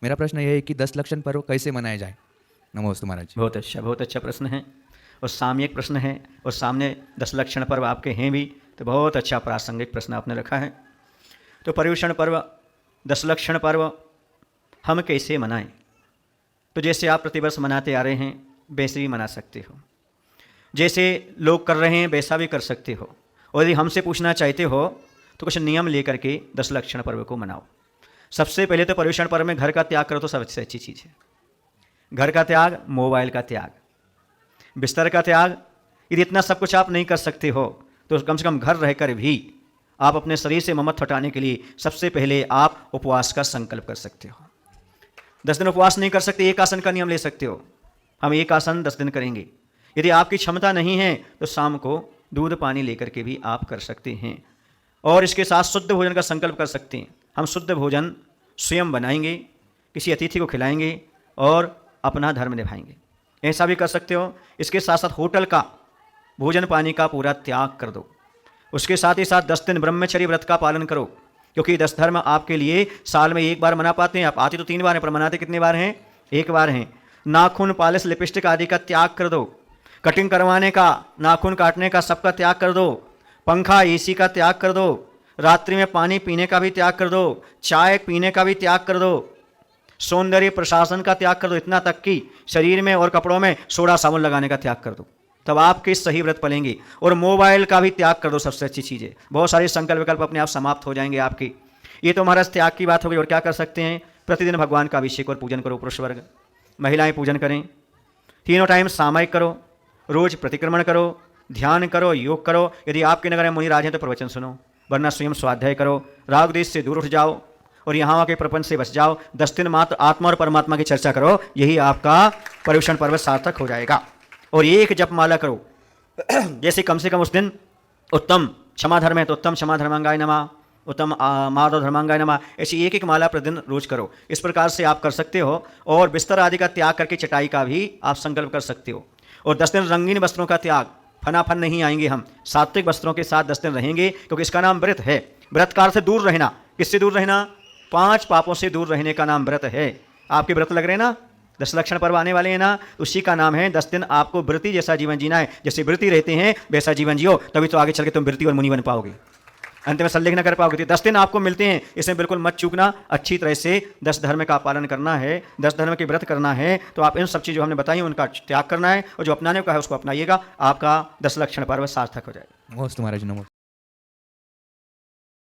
मेरा प्रश्न ये है कि 10 लक्षण पर्व कैसे मनाया जाए? नमोस्तु महाराज। बहुत अच्छा प्रश्न है और सामयिक प्रश्न है और सामने 10 लक्षण पर्व आपके हैं भी, तो बहुत अच्छा प्रासंगिक प्रश्न आपने रखा है। तो पर्युषण पर्व, 10 लक्षण पर्व हम कैसे मनाएं? तो जैसे आप प्रतिवर्ष मनाते आ रहे हैं वैसे भी मना सकते हो, जैसे लोग कर रहे हैं वैसा भी कर सकते हो, और यदि हमसे पूछना चाहते हो तो कुछ नियम लेकर के 10 लक्षण पर्व को मनाओ। सबसे पहले तो पर्युषण पर्व में घर का त्याग करो तो सबसे अच्छी चीज़ है। घर का त्याग, मोबाइल का त्याग, बिस्तर का त्याग। यदि इतना सब कुछ आप नहीं कर सकते हो तो कम से कम घर रहकर भी आप अपने शरीर से ममत्व हटाने के लिए सबसे पहले आप उपवास का संकल्प कर सकते हो। 10 दिन उपवास नहीं कर सकते, एक आसन का नियम ले सकते हो। हम एक आसन 10 दिन करेंगे। यदि आपकी क्षमता नहीं है तो शाम को दूध पानी लेकर के भी आप कर सकते हैं। और इसके साथ शुद्ध भोजन का संकल्प कर सकते हैं। हम शुद्ध भोजन स्वयं बनाएंगे, किसी अतिथि को खिलाएंगे और अपना धर्म निभाएंगे, ऐसा भी कर सकते हो। इसके साथ साथ होटल का भोजन पानी का पूरा त्याग कर दो। उसके साथ ही साथ 10 दिन ब्रह्मचर्य व्रत का पालन करो, क्योंकि 10 धर्म आपके लिए साल में एक बार मना पाते हैं। आप आते तो 3 बार हैं पर मनाते कितने बार हैं? 1 बार हैं। नाखून, पालिश, लिपस्टिक आदि का त्याग कर दो। कटिंग करवाने का, नाखून काटने का सबका त्याग कर दो। पंखा, एसी का त्याग कर दो। रात्रि में पानी पीने का भी त्याग कर दो। चाय पीने का भी त्याग कर दो। सौंदर्य प्रशासन का त्याग कर दो, इतना तक कि शरीर में और कपड़ों में सोडा साबुन लगाने का त्याग कर दो, तब आपके सही व्रत पलेंगे। और मोबाइल का भी त्याग कर दो, सबसे अच्छी चीज़ है। बहुत सारे संकल्प विकल्प अपने आप समाप्त हो जाएंगे आपके। ये तो हमारा त्याग की बात हो गई। और क्या कर सकते हैं? प्रतिदिन भगवान का अभिषेक और पूजन करो। पुरुष वर्ग, महिलाएं पूजन करें। तीनों टाइम सामायिक करो, रोज प्रतिक्रमण करो, ध्यान करो, योग करो। यदि आपके नगर में मुनिराज हैं तो प्रवचन सुनो, वरना स्वयं स्वाध्याय करो। राग देश से दूर उठ जाओ और यहाँ के प्रपंच से बच जाओ। 10 दिन मात्र आत्मा और परमात्मा की चर्चा करो, यही आपका पर्युषण पर्व सार्थक हो जाएगा। और एक जप माला करो, जैसे कम से कम उस दिन उत्तम क्षमा धर्म है तो उत्तम क्षमा धर्मांगाय नमः, उत्तम माधव धर्मांगाय नमः, ऐसी एक माला प्रतिदिन रोज करो। इस प्रकार से आप कर सकते हो। और बिस्तर आदि का त्याग करके चटाई का भी आप संकल्प कर सकते हो। और 10 दिन रंगीन वस्त्रों का त्याग, फनाफन नहीं आएंगे हम, सात्विक वस्त्रों के साथ 10 दिन रहेंगे, क्योंकि इसका नाम व्रत है। व्रत काल से दूर रहना, किससे दूर रहना? 5 पापों से दूर रहने का नाम व्रत है। आपके व्रत लग रहे हैं ना, 10 लक्षण पर्व आने वाले हैं ना, उसी का नाम है 10 दिन आपको व्रती जैसा जीवन जीना है। जैसे व्रती रहते हैं वैसा जीवन जियो, तभी तो आगे चल के तुम व्रती और मुनि बन पाओगे, अंत में सल्लेख न कर पाओगे। तो 10 दिन आपको मिलते हैं, इसमें बिल्कुल मत चूकना। अच्छी तरह से 10 धर्म का पालन करना है, 10 धर्म के व्रत करना है। तो आप इन सब चीज़ जो हमने बताई उनका त्याग करना है, और जो अपनाने का है उसको अपनाइएगा। आपका 10 लक्षण पर्व सार्थक हो जाएगा। नमोस्तु महाराज। नमो।